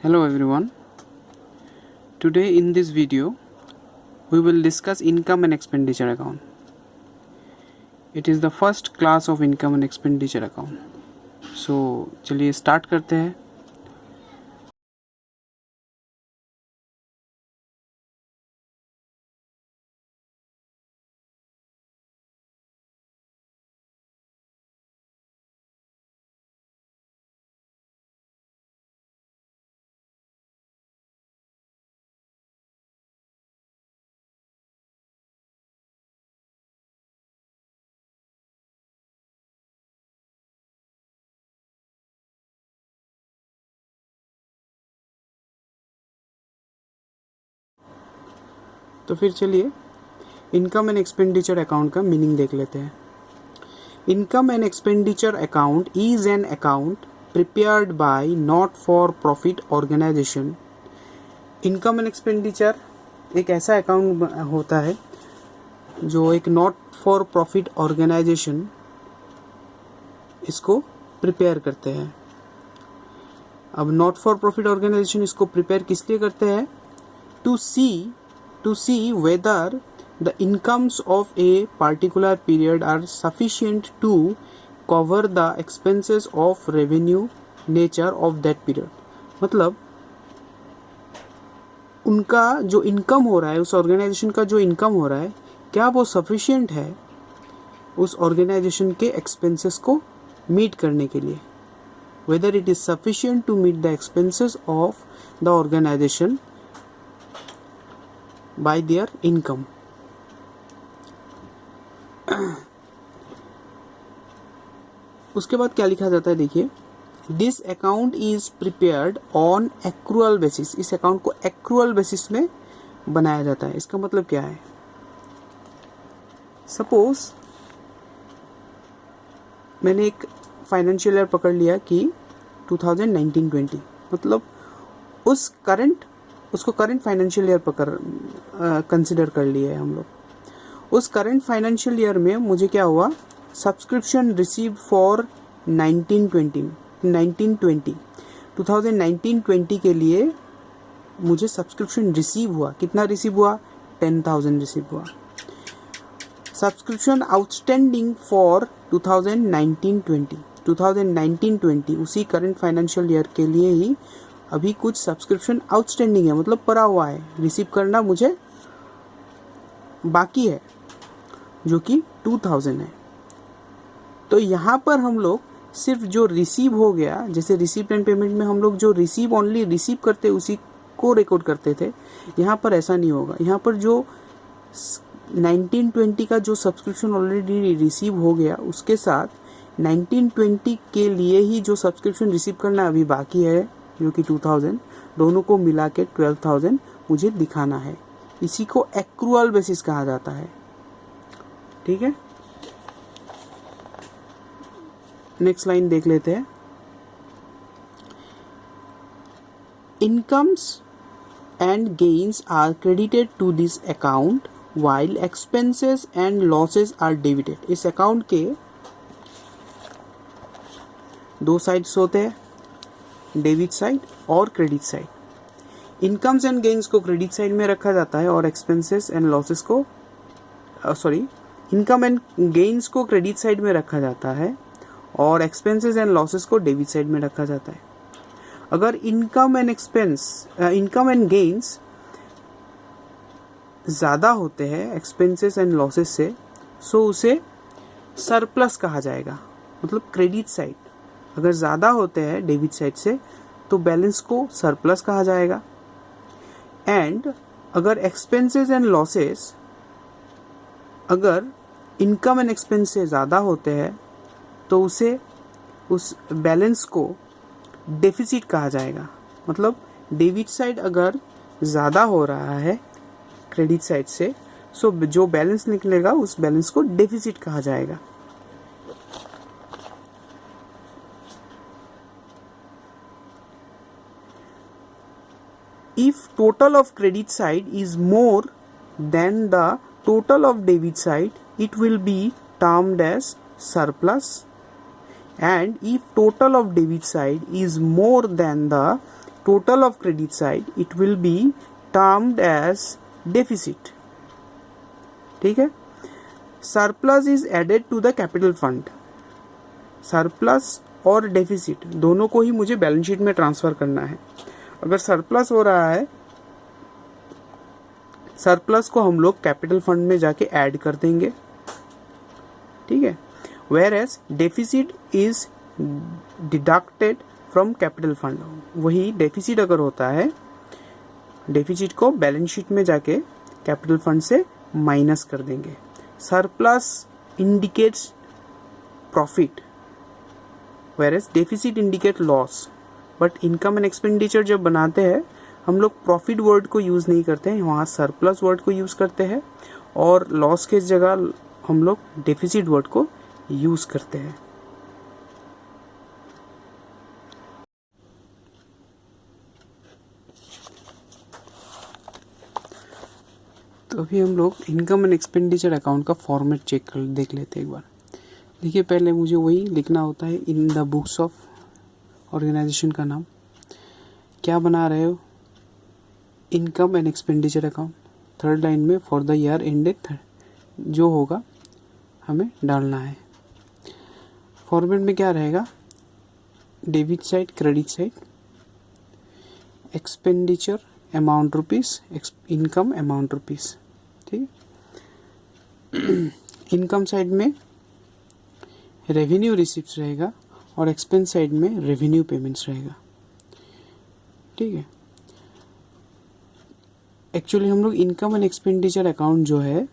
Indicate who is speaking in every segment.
Speaker 1: Hello everyone. Today in this video we will discuss income and expenditure account. It is the first class of income and expenditure account. So चलिए start करते हैं. तो फिर चलिए income and expenditure account का meaning देख लेते हैं. Income and expenditure account is an account prepared by not for profit organisation. Income and expenditure एक ऐसा अकाउंट होता है जो एक नॉट फॉर प्रॉफिट ऑर्गेनाइजेशन इसको प्रिपेयर करते हैं. अब नॉट फॉर प्रॉफिट ऑर्गेनाइजेशन इसको प्रिपेयर किस लिए करते हैं? to see whether the incomes of a particular period are sufficient to cover the expenses of revenue nature of that period. मतलब उनका जो इनकम हो रहा है, उस ऑर्गेनाइजेशन का जो इनकम हो रहा है, क्या वो सफिशिएंट है उस ऑर्गेनाइजेशन के एक्सपेंसेस को मीट करने के लिए. whether it is sufficient to meet the expenses of the organization by their income. उसके बाद क्या लिखा जाता है देखिए, this account is prepared on accrual basis. इस अकाउंट को एक्रूअल बेसिस में बनाया जाता है. इसका मतलब क्या है? सपोज मैंने एक फाइनेंशियल ईयर पकड़ लिया कि 2019-20, मतलब उसको करंट फाइनेंशियल ईयर कंसिडर कर लिए है हम लोग. उस करंट फाइनेंशियल ईयर में मुझे क्या हुआ? सब्सक्रिप्शन रिसीव फॉर 2019-20 के लिए मुझे सब्सक्रिप्शन रिसीव हुआ. कितना रिसीव हुआ? 10,000 रिसीव हुआ. सब्सक्रिप्शन आउटस्टैंडिंग फॉर 2019-20 उसी करंट फाइनेंशियल ईयर के लिए ही अभी कुछ सब्सक्रिप्शन आउटस्टैंडिंग है, मतलब पड़ा हुआ है, रिसीव करना मुझे बाकी है, जो कि 2000 है. तो यहाँ पर हम लोग सिर्फ जो रिसीव हो गया, जैसे रिसीप्ट एंड पेमेंट में हम लोग जो ओनली रिसीव करते उसी को रिकॉर्ड करते थे, यहाँ पर ऐसा नहीं होगा. यहाँ पर जो 1920 का जो सब्सक्रिप्शन ऑलरेडी रिसीव हो गया, उसके साथ 1920 के लिए ही जो सब्सक्रिप्शन रिसीव करना अभी बाकी है, जो कि 2000, दोनों को मिला के 12,000 मुझे दिखाना है. इसी को एक्रूअल बेसिस कहा जाता है. ठीक है, नेक्स्ट लाइन देख लेते हैं. Incomes and gains are credited to this account while expenses and losses are debited. इस अकाउंट के दो साइड्स होते हैं, डेबिट साइड और credit side. Incomes and gains को क्रेडिट साइड में रखा जाता है और एक्सपेंसेस एंड लॉसेस को इनकम एंड गेन्स को क्रेडिट साइड में रखा जाता है और एक्सपेंसेस एंड लॉसेस को डेबिट साइड में रखा जाता है. अगर इनकम एंड गेन्स ज़्यादा होते हैं एक्सपेंसेस एंड लॉसेस से, सो उसे सरप्लस कहा जाएगा. मतलब क्रेडिट साइड अगर ज़्यादा होते हैं डेबिट साइड से, तो बैलेंस को सरप्लस कहा जाएगा. एंड अगर एक्सपेंसेस एंड लॉसेस अगर इनकम एंड एक्सपेंस से ज़्यादा होते हैं, तो उसे उस बैलेंस को डेफिसिट कहा जाएगा. मतलब डेबिट साइड अगर ज़्यादा हो रहा है क्रेडिट साइड से, सो जो बैलेंस निकलेगा उस बैलेंस को डेफिसिट कहा जाएगा. If total of credit side is more than the total of debit side, it will be termed as surplus. And if total of debit side is more than the total of credit side, it will be termed as deficit. ठीक है. Surplus is added to the capital fund. Surplus और deficit दोनों को ही मुझे balance sheet में transfer करना है. अगर सरप्लस हो रहा है, सरप्लस को हम लोग कैपिटल फंड में जाके ऐड कर देंगे. ठीक है. Whereas deficit is deducted from capital fund. वही डेफिसिट अगर होता है, डेफिसिट को बैलेंस शीट में जाके कैपिटल फंड से माइनस कर देंगे. Surplus indicates profit, whereas deficit indicate loss. But income and expenditure जब बनाते हैं हम लोग प्रॉफिट वर्ड को यूज़ नहीं करते हैं, वहाँ सरप्लस वर्ड को यूज़ करते हैं, और लॉस के जगह हम लोग डेफिसिट वर्ड को यूज़ करते हैं. तो अभी हम लोग इनकम एंड एक्सपेंडिचर अकाउंट का फॉर्मेट चेक कर देख लेते हैं एक बार. देखिए, पहले मुझे वही लिखना होता है in the books of organisation का नाम. क्या बना रहे हो? Income and expenditure account. Third line में फॉर द ईयर एंडेड जो होगा हमें डालना है. फॉर्मेट में क्या रहेगा? Debit side, credit side, expenditure amount rupees, income amount rupees. ठीक है. इनकम साइड में रेवेन्यू रिसिप्ट्स रहेगा और एक्सपेंस साइड में रेवेन्यू पेमेंट्स रहेगा. ठीक है. एक्चुअली हम लोग इनकम एंड एक्सपेंडिचर अकाउंट जो है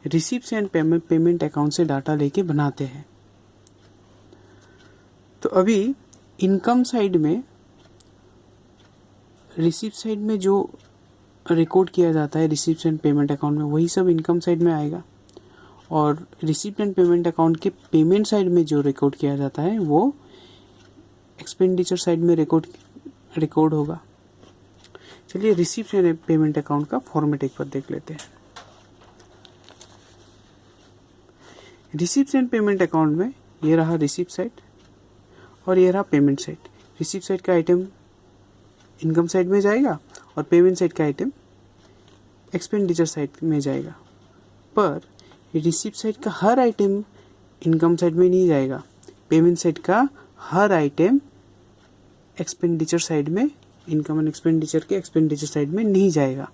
Speaker 1: रिसिप्ट्स एंड पेमेंट अकाउंट से डाटा लेके बनाते हैं. तो अभी इनकम साइड में, रिसिप्ट साइड में जो रिकॉर्ड किया जाता है रिसिप्ट्स एंड पेमेंट अकाउंट में, वही सब इनकम साइड में आएगा. और रिसिप्ट एंड पेमेंट अकाउंट के पेमेंट साइड में जो रिकॉर्ड किया जाता है वो एक्सपेंडिचर साइड में रिकॉर्ड होगा. चलिए रिसिप्ट एंड पेमेंट अकाउंट का फॉर्मेट एक बार देख लेते हैं. रिसिप्ट एंड पेमेंट अकाउंट में ये रहा रिसिप्ट साइड और ये रहा पेमेंट साइड. रिसिप्ट साइड का आइटम इनकम साइड में जाएगा और पेमेंट साइड का आइटम एक्सपेंडिचर साइड में जाएगा. पर रिसिप्ट साइड का हर आइटम इनकम साइड में नहीं जाएगा, पेमेंट साइड का हर आइटम एक्सपेंडिचर साइड में, इनकम एंड एक्सपेंडिचर के एक्सपेंडिचर साइड में नहीं जाएगा.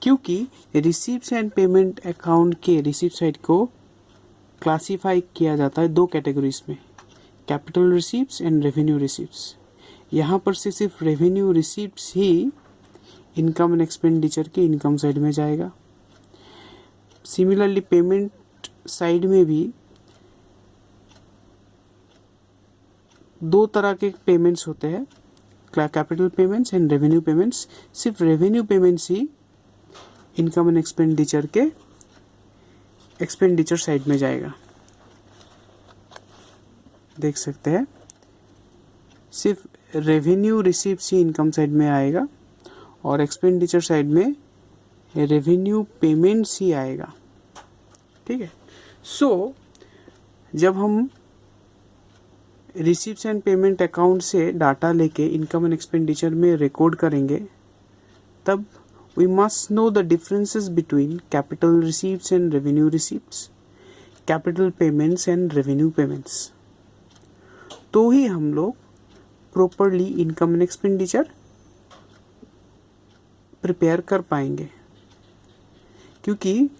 Speaker 1: क्योंकि रिसिप्ट्स एंड पेमेंट अकाउंट के रिसिप्ट साइड को क्लासीफाई किया जाता है दो कैटेगरीज में, capital receipts and revenue receipts. यहाँ पर से सिर्फ revenue receipts he income and expenditure के इनकम साइड में जाएगा. सिमिलरली पेमेंट साइड में भी दो तरह के पेमेंट्स होते हैं, capital payments and revenue payments. सिर्फ रेवेन्यू पेमेंट्स ही इनकम एंड एक्सपेंडिचर के एक्सपेंडिचर साइड में जाएगा. देख सकते हैं, सिर्फ रेवेन्यू रिसीप्ट्स ही इनकम साइड में आएगा और एक्सपेंडिचर साइड में रेवेन्यू पेमेंट्स ही आएगा. ठीक है. सो जब हम रिसीप्ट्स एंड पेमेंट अकाउंट से डाटा लेके इनकम एंड एक्सपेंडिचर में रिकॉर्ड करेंगे, तब we must know the differences between capital receipts and revenue receipts, capital payments and revenue payments. तो ही हम लोग properly income and expenditure prepare कर पाएंगे. क्योंकि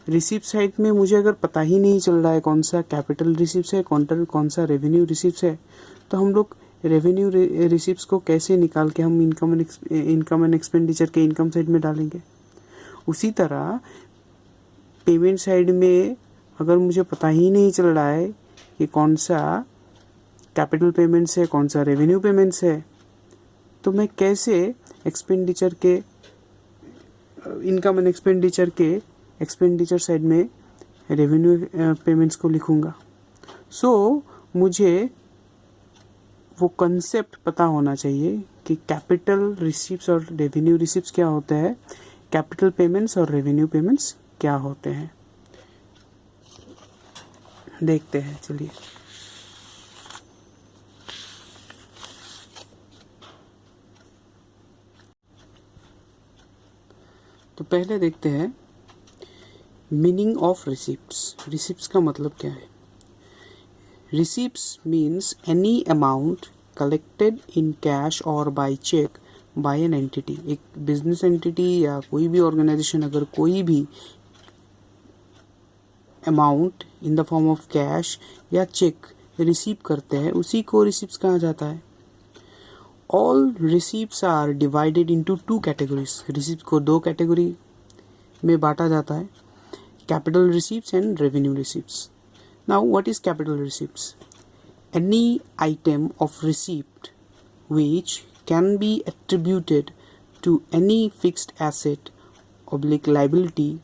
Speaker 1: रिसिप्ट साइड में मुझे अगर पता ही नहीं चल रहा है कौन सा कैपिटल रिसिप्ट है, कौन सा रेवेन्यू रिसिप्ट है, तो हम लोग रेवेन्यू रिसिप्ट्स को कैसे निकाल के हम इनकम एंड एक्सपेंडिचर के इनकम साइड में डालेंगे. उसी तरह पेमेंट साइड में अगर मुझे पता ही नहीं चल रहा है कि कौन सा कैपिटल पेमेंट्स है, कौन सा रेवेन्यू पेमेंट्स है, तो मैं कैसे एक्सपेंडिचर के इनकम एंड एक्सपेंडिचर के एक्सपेंडिचर साइड में रेवेन्यू पेमेंट्स को लिखूंगा. सो मुझे वो कंसेप्ट पता होना चाहिए कि कैपिटल रिसिप्ट्स और रेवेन्यू रिसिप्ट्स क्या होते हैं, कैपिटल पेमेंट्स और रेवेन्यू पेमेंट्स क्या होते हैं. देखते हैं. चलिए, तो पहले देखते हैं मीनिंग ऑफ रिसिप्ट्स। रिसिप्ट्स का मतलब क्या है? Receipts means any amount collected in cash और by cheque by an entity. एक बिजनेस एंटिटी या कोई भी ऑर्गेनाइजेशन अगर कोई भी amount in the form of cash या चेक रिसीव करते हैं, उसी को रिसिप्ट्स कहा जाता है। All receipts are divided into two categories. Receipt को दो कैटेगरी में बांटा जाता है, capital receipts and revenue receipts. Now what is capital receipts? Any item of receipt which can be attributed to any fixed asset oblique liability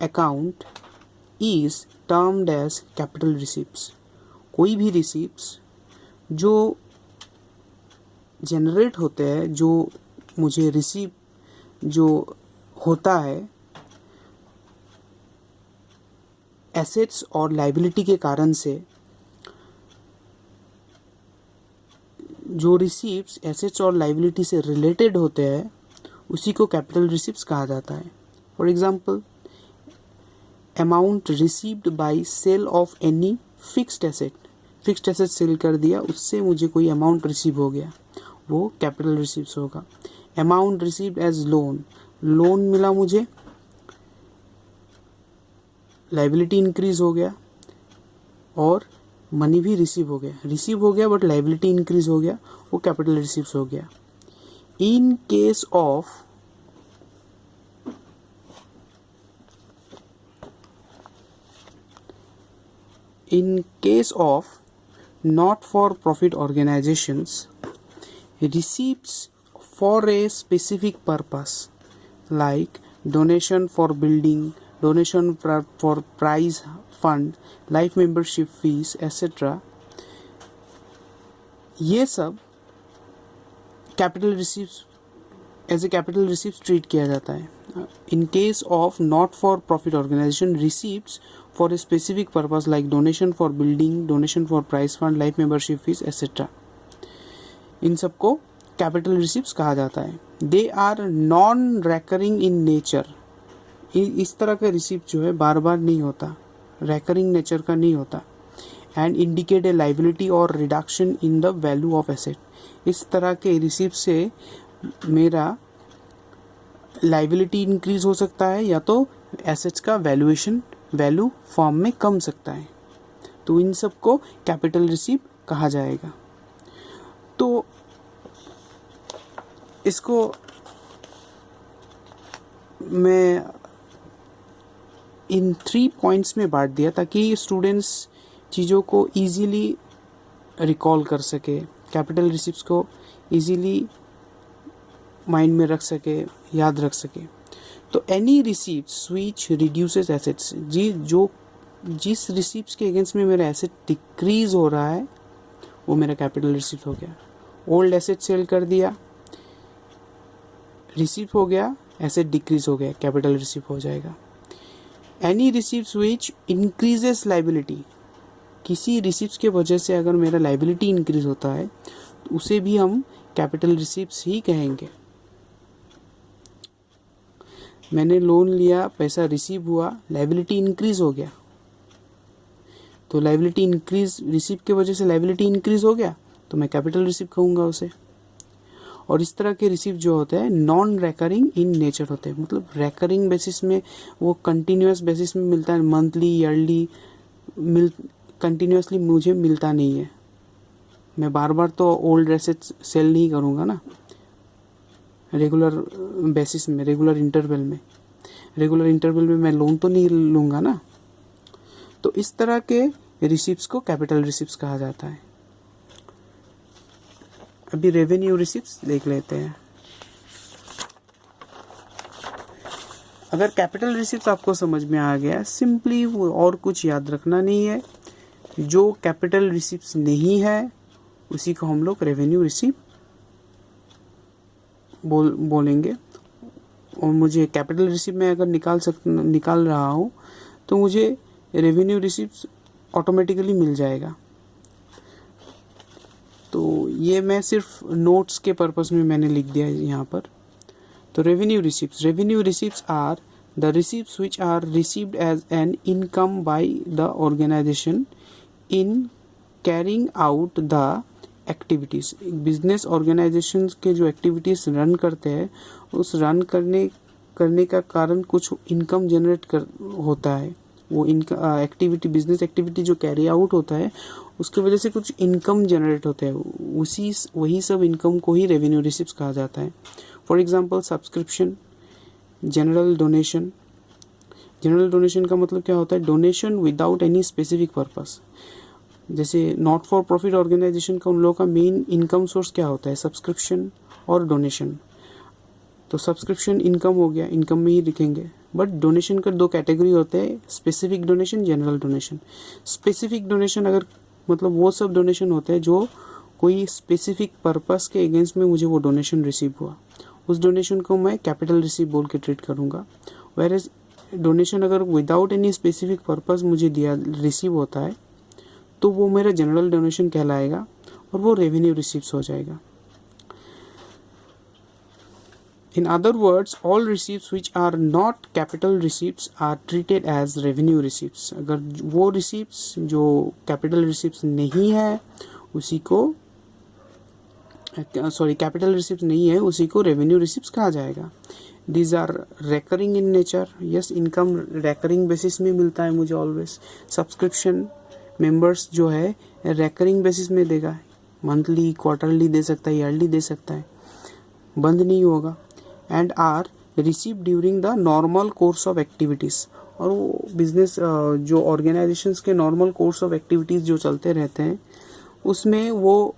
Speaker 1: account is termed as capital receipts। कोई भी receipts जो generate होते हैं, जो मुझे receive जो होता है एसेट्स और लाइबिलिटी के कारण से, जो रिसीप्ट्स एसेट्स और लाइबिलिटी से रिलेटेड होते हैं, उसी को कैपिटल रिसिप्ट्स कहा जाता है। For example, amount received by sale of any fixed asset. Fixed asset sale कर दिया, उससे मुझे कोई अमाउंट रिसीव हो गया, वो कैपिटल रिसिप्ट्स होगा। Amount received as loan, loan मिला मुझे, लाइबिलिटी इंक्रीज हो गया और मनी भी रिसीव हो गया बट लाइबिलिटी इंक्रीज हो गया, वो कैपिटल रिसीव्स हो गया। In case of not for profit organisations, receipts for a specific purpose like donation for building, donation for prize fund, life membership fees etcetera, ये सब capital receipts as a capital receipts treat किया जाता है। In case of not for profit organisation, receipts for a specific purpose like donation for building, donation for prize fund, life membership fees etcetera, इन सबको capital receipts कहा जाता है। They are non recurring in nature. इस तरह का receipt जो है बार बार नहीं होता, रेकरिंग नेचर का नहीं होता। एंड इंडिकेट ए लाइबिलिटी और reduction in the value of asset. इस तरह के रिसीप्ट से मेरा लाइबिलिटी इंक्रीज हो सकता है या तो एसेट्स का वैल्यू फॉर्म में कम सकता है, तो इन सब को कैपिटल रिसीप्ट कहा जाएगा। तो इसको मैं इन 3 पॉइंट्स में बांट दिया ताकि स्टूडेंट्स चीज़ों को इजीली रिकॉल कर सके, कैपिटल रिसिप्ट्स को इजीली माइंड में रख सके, याद रख सके। तो any receipts which reduces assets, जिस रिसिप्ट्स के अगेंस्ट में मेरा एसेट डिक्रीज हो रहा है, वो मेरा कैपिटल रिसिप्ट हो गया। ओल्ड एसेट सेल कर दिया, रिसिप्ट हो गया, एसेट डिक्रीज हो गया, कैपिटल रिसिप्ट हो जाएगा। Any receipts which increases liability, किसी रिसिप्ट्स के वजह से अगर मेरा लाइबिलिटी इंक्रीज होता है तो उसे भी हम कैपिटल रिसिप्ट्स ही कहेंगे। मैंने लोन लिया, पैसा रिसीव हुआ, लाइबिलिटी इंक्रीज हो गया, तो लाइबिलिटी इंक्रीज, रिसिप्ट के वजह से लाइबिलिटी इंक्रीज हो गया, तो मैं कैपिटल रिसिप्ट कहूँगा उसे। और इस तरह के रिसिप्ट जो होते हैं नॉन रेकरिंग इन नेचर होते हैं, मतलब रेकरिंग बेसिस में, वो कंटिन्यूस बेसिस में मिलता है, मंथली ईयरली कंटिन्यूसली मुझे मिलता नहीं है। मैं बार बार तो ओल्ड एसेट्स सेल नहीं करूँगा ना, रेगुलर बेसिस में, रेगुलर इंटरवल में मैं लोन तो नहीं लूँगा ना। तो इस तरह के रिसिप्ट्स को कैपिटल रिसिप्ट्स कहा जाता है। अभी रेवेन्यू रिसिप्ट्स देख लेते हैं। अगर कैपिटल रिसिप्ट्स आपको समझ में आ गया, सिंपली वो और कुछ याद रखना नहीं है, जो कैपिटल रिसिप्ट्स नहीं है उसी को हम लोग रेवेन्यू रिसिप्ट बोलेंगे। और मुझे कैपिटल रिसिप्ट में अगर निकाल रहा हूँ तो मुझे रेवेन्यू रिसिप्ट ऑटोमेटिकली मिल जाएगा। तो ये मैं सिर्फ नोट्स के पर्पस में मैंने लिख दिया है यहाँ पर। तो revenue receipts are the receipts which are received as an income by the organisation in carrying out the activities. Business organisation के जो एक्टिविटीज़ रन करते हैं, उस रन करने का कारण कुछ इनकम जनरेट कर होता है। वो एक्टिविटी, बिजनेस एक्टिविटी जो कैरी आउट होता है, उसकी वजह से कुछ इनकम जनरेट होते हैं, वही सब इनकम को ही रेवेन्यू रिसिप्ट्स कहा जाता है। For example subscription, general donation. General donation का मतलब क्या होता है? Donation without any specific purpose. जैसे नॉट फॉर प्रॉफिट ऑर्गेनाइजेशन का, उन लोगों का मेन इनकम सोर्स क्या होता है? सब्सक्रिप्शन और डोनेशन। तो सब्सक्रिप्शन इनकम हो गया, इनकम में ही लिखेंगे। बट डोनेशन का दो कैटेगरी होते हैं, specific donation, general donation. Specific donation अगर मतलब वो सब डोनेशन होते हैं जो कोई स्पेसिफिक पर्पस के अगेंस्ट में मुझे वो डोनेशन रिसीव हुआ, उस डोनेशन को मैं कैपिटल रिसीव बोल के ट्रीट करूँगा। वेर एज डोनेशन अगर विदाउट एनी स्पेसिफिक पर्पस मुझे रिसीव होता है, तो वो मेरा जनरल डोनेशन कहलाएगा और वो रेवेन्यू रिसीप्ट्स हो जाएगा। In other words, all receipts which are not capital receipts are treated as revenue receipts. अगर वो receipts जो capital receipts नहीं है, उसी को capital receipts नहीं है, उसी को revenue receipts कहा जाएगा। These are recurring in nature. Yes, income recurring basis में मिलता है मुझे always. Subscription members जो है recurring basis में देगा, monthly, quarterly दे सकता है, yearly दे सकता है, बंद नहीं होगा। And are receive during the normal course of activities. और वो बिजनेस जो ऑर्गेनाइजेशंस के नॉर्मल कोर्स ऑफ एक्टिविटीज़ जो चलते रहते हैं, उसमें वो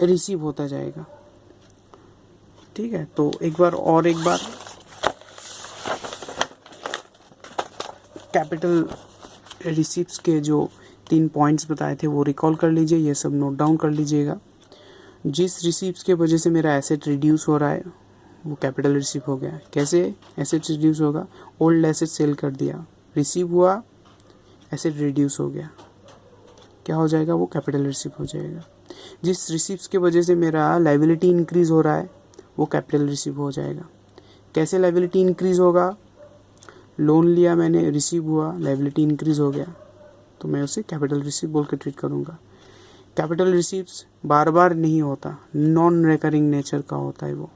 Speaker 1: रिसीव होता जाएगा। ठीक है, तो एक बार कैपिटल रिसीप्ट्स के जो 3 पॉइंट्स बताए थे वो रिकॉल कर लीजिए, ये सब नोट डाउन कर लीजिएगा। जिस रिसीप्ट्स के वजह से मेरा एसेट रिड्यूस हो रहा है, वो कैपिटल रिसीव हो गया। कैसे एसेट रिड्यूस होगा? ओल्ड एसेट सेल कर दिया, रिसीव हुआ, एसेट रिड्यूस हो गया, क्या हो जाएगा? वो कैपिटल रिसीव हो जाएगा। जिस रिसीप्ट्स के वजह से मेरा लायबिलिटी इंक्रीज हो रहा है, वो कैपिटल रिसीव हो जाएगा। कैसे लायबिलिटी इंक्रीज होगा? लोन लिया मैंने, रिसीव हुआ, लायबिलिटी इंक्रीज हो गया, तो मैं उसे कैपिटल रिसीव बोल के ट्रीट करूँगा। कैपिटल रिसीप्ट्स बार बार नहीं होता, नॉन रिकरिंग नेचर का होता है वो।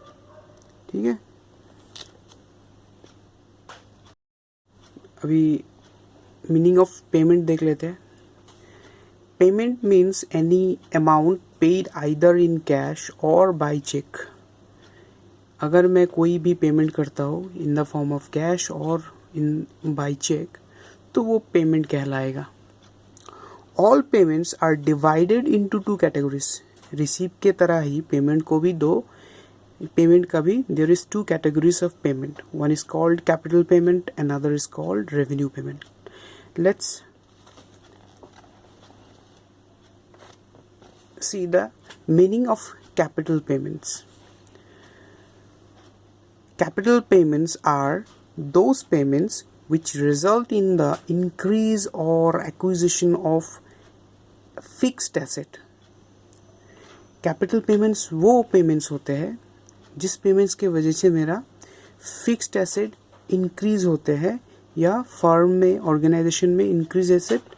Speaker 1: ठीक है, अभी मीनिंग ऑफ पेमेंट देख लेते हैं। Payment means any amount paid either in cash और बाय चेक। अगर मैं कोई भी पेमेंट करता हूँ in the form of cash और इन बाय चेक, तो वो पेमेंट कहलाएगा। All payments are divided into 2 categories. Receive के तरह ही पेमेंट को भी पेमेंट का भी there is 2 categories of payment. One is called capital payment, another is called revenue payment. Let's see the meaning of capital payments. Capital payments are those payments which result in the increase or acquisition of fixed asset. Capital payments वो payments होते हैं जिस payments के वजह से मेरा fixed asset increase होते हैं, या firm में, organization में increase asset,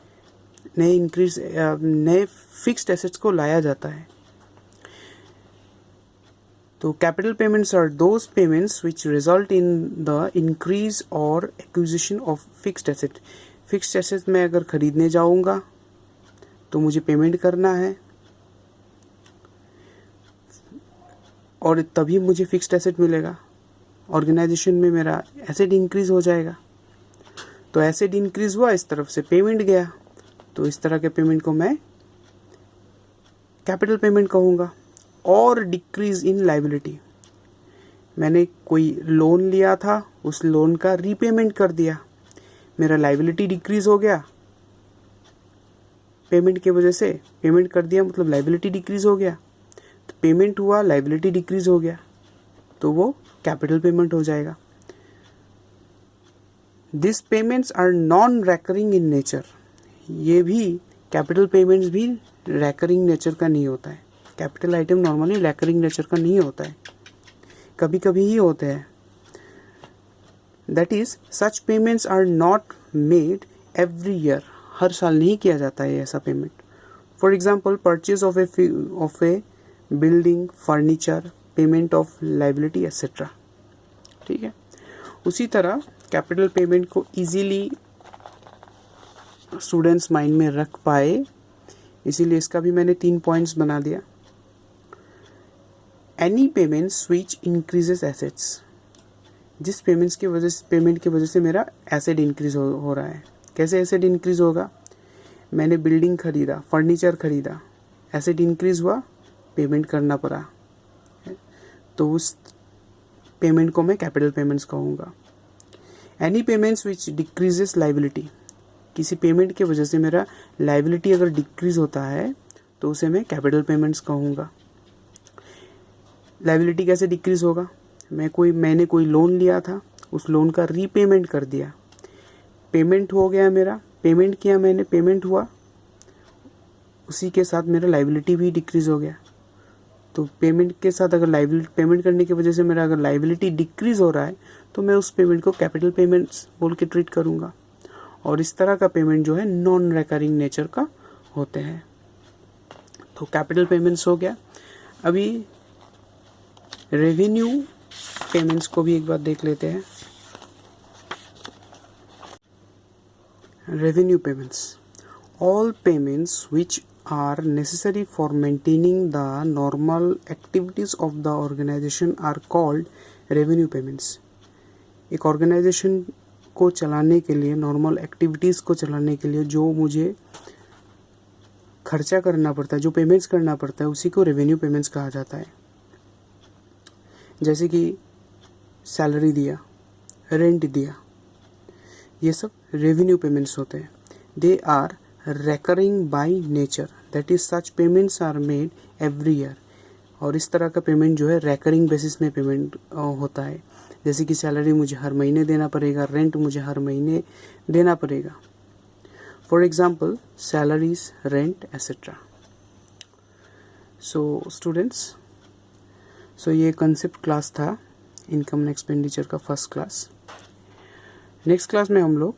Speaker 1: नए fixed assets को लाया जाता है। तो capital payments are those payments which result in the increase और acquisition of fixed asset. Fixed asset में अगर ख़रीदने जाऊंगा तो मुझे पेमेंट करना है, और तभी मुझे फिक्स्ड एसेट मिलेगा। ऑर्गेनाइजेशन में मेरा एसेट इंक्रीज हो जाएगा, तो एसेट इंक्रीज हुआ, इस तरफ से पेमेंट गया, तो इस तरह के पेमेंट को मैं कैपिटल पेमेंट कहूँगा। और डिक्रीज इन लायबिलिटी, मैंने कोई लोन लिया था, उस लोन का रीपेमेंट कर दिया, मेरा लायबिलिटी डिक्रीज हो गया पेमेंट के वजह से। पेमेंट कर दिया मतलब लायबिलिटी डिक्रीज हो गया, तो पेमेंट हुआ, लायबिलिटी डिक्रीज हो गया, तो वो कैपिटल पेमेंट हो जाएगा। This payments are non recurring in nature. ये भी कैपिटल पेमेंट्स भी रेकरिंग नेचर का नहीं होता है। Capital item normally recurring nature का नहीं होता है। कभी कभी ही होते हैं. That is such payments are not made every year. हर साल नहीं किया जाता है ऐसा payment. For example purchase of a building, furniture, payment of liability etcetera. ठीक है. उसी तरह कैपिटल पेमेंट को इजीली स्टूडेंट्स माइंड में रख पाए, इसीलिए इसका भी मैंने 3 पॉइंट्स बना दिया. Any payments which increases assets. जिस पेमेंट की वजह से मेरा एसेट इंक्रीज हो रहा है. कैसे एसेट इंक्रीज होगा? मैंने बिल्डिंग खरीदा, फर्नीचर खरीदा, एसेट इंक्रीज हुआ, पेमेंट करना पड़ा, तो उस पेमेंट को मैं कैपिटल पेमेंट्स कहूँगा. एनी पेमेंट्स विच डिक्रीजेस लाइबिलिटी. किसी पेमेंट की वजह से मेरा लाइबिलिटी अगर डिक्रीज होता है तो उसे मैं कैपिटल पेमेंट्स कहूँगा. लाइबिलिटी कैसे डिक्रीज होगा? मैंने कोई लोन लिया था, उस लोन का रीपेमेंट कर दिया, पेमेंट हो गया मेरा, पेमेंट किया मैंने, पेमेंट हुआ, उसी के साथ मेरा लाइबिलिटी भी डिक्रीज हो गया. तो पेमेंट के साथ अगर लाइबिलिटी, पेमेंट करने की वजह से मेरा अगर लाइबिलिटी डिक्रीज हो रहा है तो मैं उस पेमेंट को कैपिटल पेमेंट्स बोल के ट्रीट करूँगा. और इस तरह का पेमेंट जो है नॉन रिकरिंग नेचर का होते हैं. तो कैपिटल पेमेंट्स हो गया. अभी रेवेन्यू पेमेंट्स को भी एक बार देख लेते हैं. Revenue payments. All payments which are necessary for maintaining the normal activities of the organization are called revenue payments. एक ऑर्गेनाइजेशन को चलाने के लिए, नॉर्मल एक्टिविटीज़ को चलाने के लिए जो मुझे खर्चा करना पड़ता है, जो पेमेंट्स करना पड़ता है, उसी को रेवेन्यू पेमेंट्स कहा जाता है. जैसे कि सैलरी दिया, रेंट दिया, ये सब रेवेन्यू पेमेंट्स होते हैं. They are recurring by nature, that is such payments are made every year. और इस तरह का पेमेंट जो है recurring बेसिस में पेमेंट होता है. जैसे कि सैलरी मुझे हर महीने देना पड़ेगा, रेंट मुझे हर महीने देना पड़ेगा. For example salaries, rent etcetera. So students, so ये कंसेप्ट क्लास था इनकम एंड एक्सपेंडिचर का फर्स्ट क्लास. नेक्स्ट क्लास में हम लोग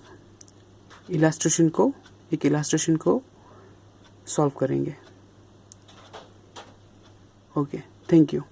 Speaker 1: इलास्ट्रेशन को सॉल्व करेंगे. Okay, thank you.